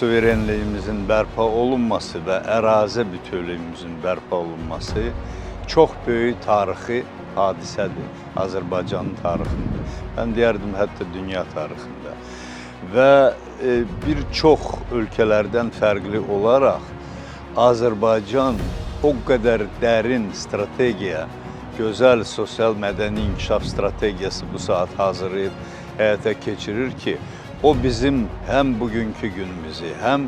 suverenliyimizin bərpa olunması və ərazi bütövlüyümüzün bərpa olunması çox böyük tarixi hadisədir Azərbaycanın tarixində. Mən deyərdim, hətta dünya tarixində. Və bir çox ölkələrdən fərqli olaraq Azərbaycan o qədər dərin strategiya, gözəl sosial mədəni inkişaf strategiyası bu saat hazırlayıb həyata keçirir ki, o bizim həm bugünkü günümüzü, həm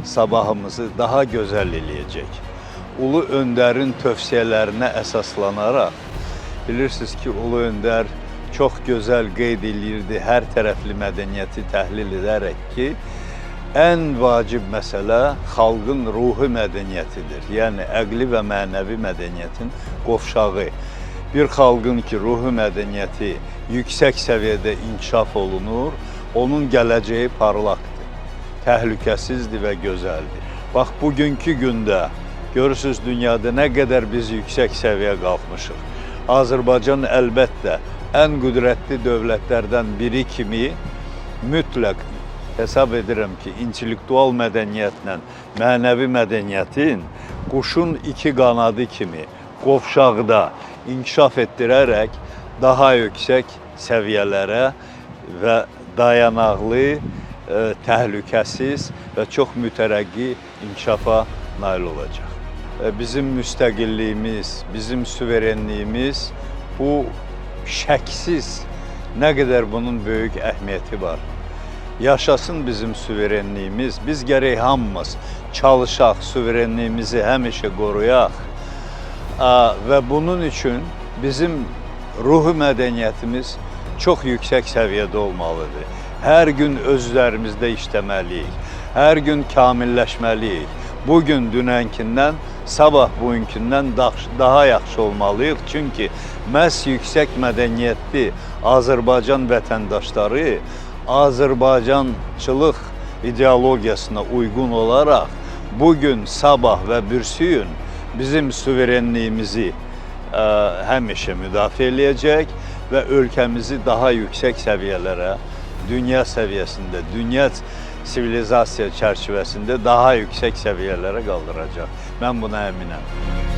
sabahımızı daha gözəl eləyəcək. Ulu Öndərin tövsiyələrinə əsaslanaraq, bilirsiniz ki, Ulu Öndər çox gözəl qeyd edirdi, hər tərəfli mədəniyyəti təhlil edərək ki, ən vacib məsələ xalqın ruhi mədəniyyətidir. Yəni, əqli və mənəvi mədəniyyətin qovşağı. Bir xalqın ki, ruhi mədəniyyəti yüksək səviyyədə inkişaf olunur, onun gələcəyi parlaqdır, təhlükəsizdir və gözəldir. Bax, bugünkü gündə görürsünüz, dünyada nə qədər biz yüksək səviyyə qalxmışıq. Azərbaycan əlbəttə ən qüdrətli dövlətlərdən biri kimi mütləq hesab edirəm ki, intellektual mədəniyyətlə mənəvi mədəniyyətin quşun iki qanadı kimi qovşaqda inkişaf etdirərək daha yüksək səviyyələrə və dayanaqlı, təhlükəsiz və çox mütərəqqi inkişafa nail olacaq. Bizim müstəqilliyimiz, bizim suverenliyimiz bu şəksiz nə qədər bunun böyük əhəmiyyəti var. Yaşasın bizim suverenliyimiz, biz gərək hamımız çalışaq, suverenliyimizi həmişə qoruyaq və bunun üçün bizim ruhi mədəniyyətimiz çox yüksək səviyyədə olmalıdır. Hər gün özlərimizdə işləməliyik, hər gün kamilləşməliyik. Bugün dünənkindən, sabah bugünkündən daha yaxşı olmalıyıq. Çünki məhz yüksək mədəniyyətli Azərbaycan vətəndaşları Azərbaycançılıq ideologiyasına uyğun olaraq bugün, sabah və bürsüyün bizim suverenliyimizi həmişə müdafiə eləyəcək və ölkəmizi daha yüksək səviyyələrə, dünya səviyyəsində, dünya sivilizasiya çərçivəsində daha yüksək səviyyələrə qaldıracaq. Mən buna əminəm.